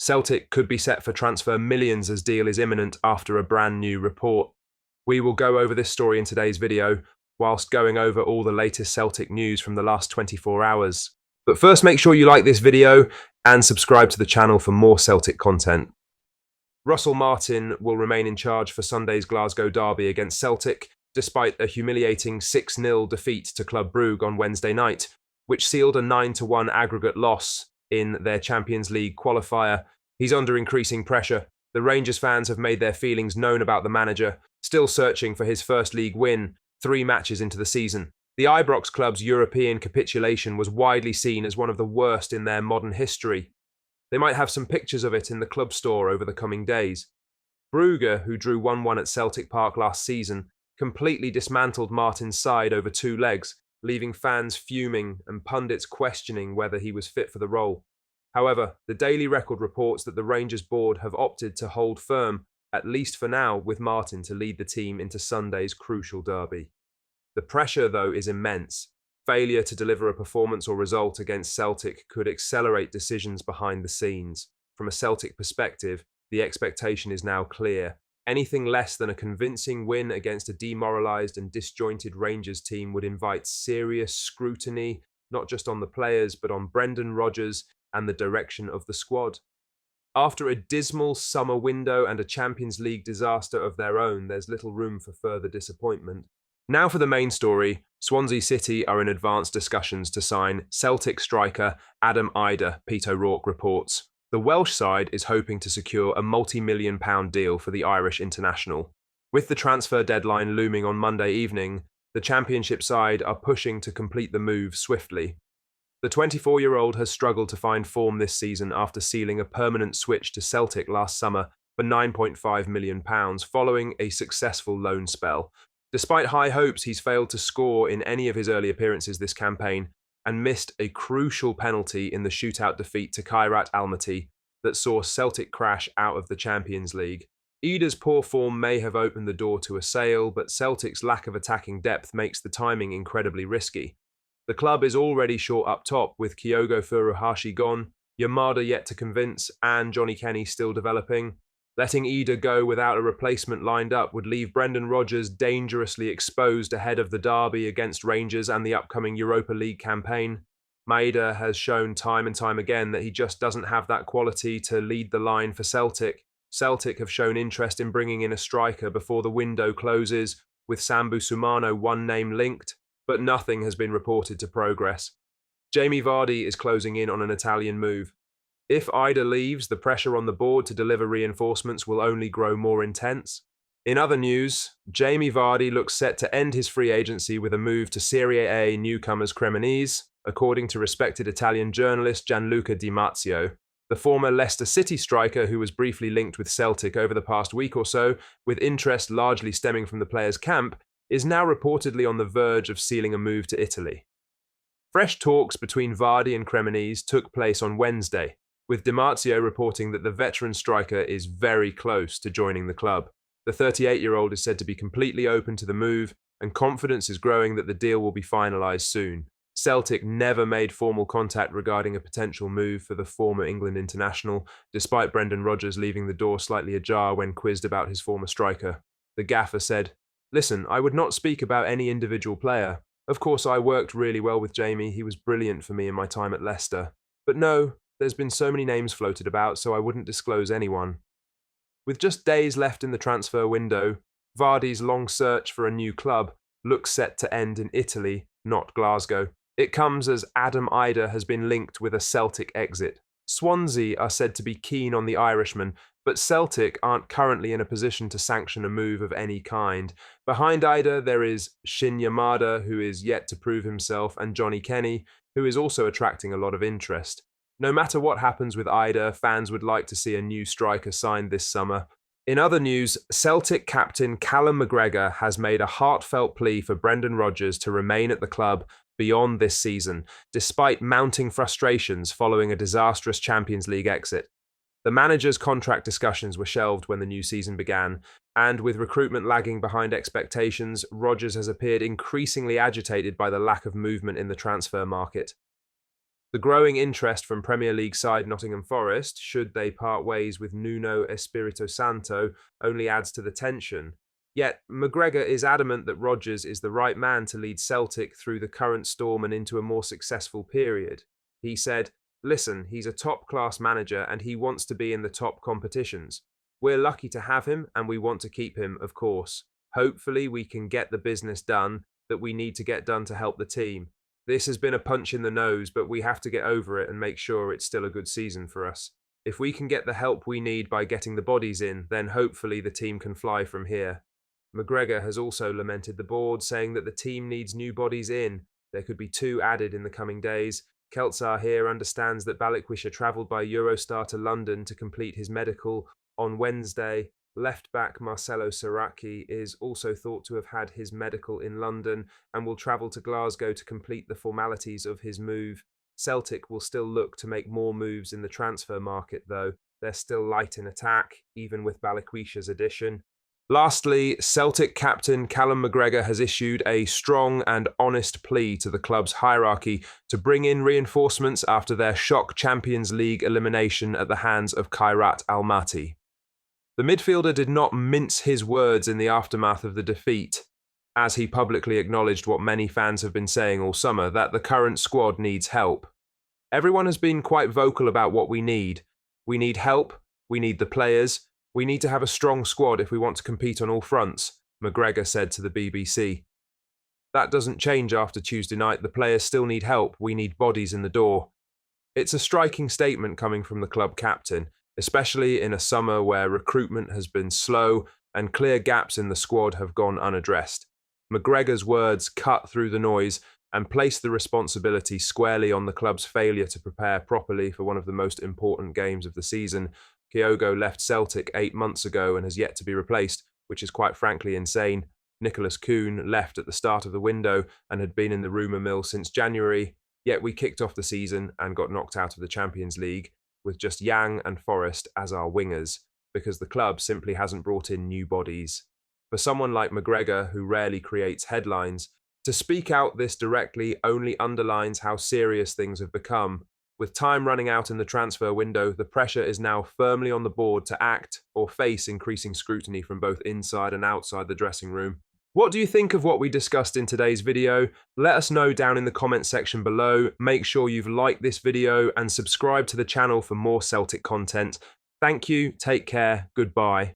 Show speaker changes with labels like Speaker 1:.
Speaker 1: Celtic could be set for transfer millions as deal is imminent after a brand new report. We will go over this story in today's video, whilst going over all the latest Celtic news from the last 24 hours. But first, make sure you like this video and subscribe to the channel for more Celtic content. Russell Martin will remain in charge for Sunday's Glasgow derby against Celtic, despite a humiliating 6-0 defeat to Club Brugge on Wednesday night, which sealed a 9-1 aggregate loss in their Champions League qualifier. He's under increasing pressure. The Rangers fans have made their feelings known about the manager, still searching for his first league win 3 matches into the season. The Ibrox club's European capitulation was widely seen as one of the worst in their modern history. They might have some pictures of it in the club store over the coming days. Brugge, who drew 1-1 at Celtic Park last season, completely dismantled Martin's side over 2 legs, leaving fans fuming and pundits questioning whether he was fit for the role. However, the Daily Record reports that the Rangers board have opted to hold firm, at least for now, with Martin to lead the team into Sunday's crucial derby. The pressure, though, is immense. Failure to deliver a performance or result against Celtic could accelerate decisions behind the scenes. From a Celtic perspective, the expectation is now clear. Anything less than a convincing win against a demoralised and disjointed Rangers team would invite serious scrutiny, not just on the players, but on Brendan Rodgers and the direction of the squad. After a dismal summer window and a Champions League disaster of their own, there's little room for further disappointment. Now for the main story. Swansea City are in advanced discussions to sign Celtic striker Adam Idah, Pete O'Rourke reports. The Welsh side is hoping to secure a multi-million-pound deal for the Irish international. With the transfer deadline looming on Monday evening, the Championship side are pushing to complete the move swiftly. The 24-year-old has struggled to find form this season after sealing a permanent switch to Celtic last summer for £9.5 million following a successful loan spell. Despite high hopes, he's failed to score in any of his early appearances this campaign and missed a crucial penalty in the shootout defeat to Kairat Almaty that saw Celtic crash out of the Champions League. Idah's poor form may have opened the door to a sale, but Celtic's lack of attacking depth makes the timing incredibly risky. The club is already short up top, with Kyogo Furuhashi gone, Yamada yet to convince, and Johnny Kenny still developing. Letting Idah go without a replacement lined up would leave Brendan Rodgers dangerously exposed ahead of the derby against Rangers and the upcoming Europa League campaign. Maeda has shown time and time again that he just doesn't have that quality to lead the line for Celtic. Celtic have shown interest in bringing in a striker before the window closes, with Sambu Sumano one name linked, but nothing has been reported to progress. Jamie Vardy is closing in on an Italian move. If Idah leaves, the pressure on the board to deliver reinforcements will only grow more intense. In other news, Jamie Vardy looks set to end his free agency with a move to Serie A newcomers Cremonese, according to respected Italian journalist Gianluca Di Marzio. The former Leicester City striker, who was briefly linked with Celtic over the past week or so, with interest largely stemming from the players' camp, is now reportedly on the verge of sealing a move to Italy. Fresh talks between Vardy and Cremonese took place on Wednesday, with Di Marzio reporting that the veteran striker is very close to joining the club. The 38-year-old is said to be completely open to the move, and confidence is growing that the deal will be finalised soon. Celtic never made formal contact regarding a potential move for the former England international, despite Brendan Rodgers leaving the door slightly ajar when quizzed about his former striker. The gaffer said, "Listen, I would not speak about any individual player. Of course, I worked really well with Jamie. He was brilliant for me in my time at Leicester. But no, there's been so many names floated about, so I wouldn't disclose anyone." With just days left in the transfer window, Vardy's long search for a new club looks set to end in Italy, not Glasgow. It comes as Adam Idah has been linked with a Celtic exit. Swansea are said to be keen on the Irishman, but Celtic aren't currently in a position to sanction a move of any kind. Behind Idah, there is Shin Yamada, who is yet to prove himself, and Johnny Kenny, who is also attracting a lot of interest. No matter what happens with Idah, fans would like to see a new striker signed this summer. In other news, Celtic captain Callum McGregor has made a heartfelt plea for Brendan Rodgers to remain at the club beyond this season, despite mounting frustrations following a disastrous Champions League exit. The manager's contract discussions were shelved when the new season began, and with recruitment lagging behind expectations, Rodgers has appeared increasingly agitated by the lack of movement in the transfer market. The growing interest from Premier League side Nottingham Forest, should they part ways with Nuno Espirito Santo, only adds to the tension. Yet, McGregor is adamant that Rodgers is the right man to lead Celtic through the current storm and into a more successful period. He said, "Listen, he's a top-class manager and he wants to be in the top competitions. We're lucky to have him and we want to keep him, of course. Hopefully we can get the business done that we need to get done to help the team. This has been a punch in the nose, but we have to get over it and make sure it's still a good season for us. If we can get the help we need by getting the bodies in, then hopefully the team can fly from here." McGregor has also lamented the board, saying that the team needs new bodies in. There could be 2 added in the coming days. Keltsar here understands that Balikwisha travelled by Eurostar to London to complete his medical on Wednesday. Left-back Marcelo Saracchi is also thought to have had his medical in London and will travel to Glasgow to complete the formalities of his move. Celtic will still look to make more moves in the transfer market, though. They're still light in attack, even with Balikwisha's addition. Lastly, Celtic captain Callum McGregor has issued a strong and honest plea to the club's hierarchy to bring in reinforcements after their shock Champions League elimination at the hands of Kairat Almaty. The midfielder did not mince his words in the aftermath of the defeat, as he publicly acknowledged what many fans have been saying all summer, that the current squad needs help. "Everyone has been quite vocal about what we need. We need help, we need the players, we need to have a strong squad if we want to compete on all fronts," McGregor said to the BBC. "That doesn't change after Tuesday night. The players still need help, we need bodies in the door." It's a striking statement coming from the club captain, especially in a summer where recruitment has been slow and clear gaps in the squad have gone unaddressed. McGregor's words cut through the noise and place the responsibility squarely on the club's failure to prepare properly for one of the most important games of the season. Kyogo left Celtic 8 months ago and has yet to be replaced, which is quite frankly insane. Nicholas Kuhn left at the start of the window and had been in the rumour mill since January, yet we kicked off the season and got knocked out of the Champions League with just Yang and Forrest as our wingers, because the club simply hasn't brought in new bodies. For someone like McGregor, who rarely creates headlines, to speak out this directly only underlines how serious things have become. With time running out in the transfer window, the pressure is now firmly on the board to act or face increasing scrutiny from both inside and outside the dressing room. What do you think of what we discussed in today's video? Let us know down in the comment section below. Make sure you've liked this video and subscribe to the channel for more Celtic content. Thank you, take care, goodbye.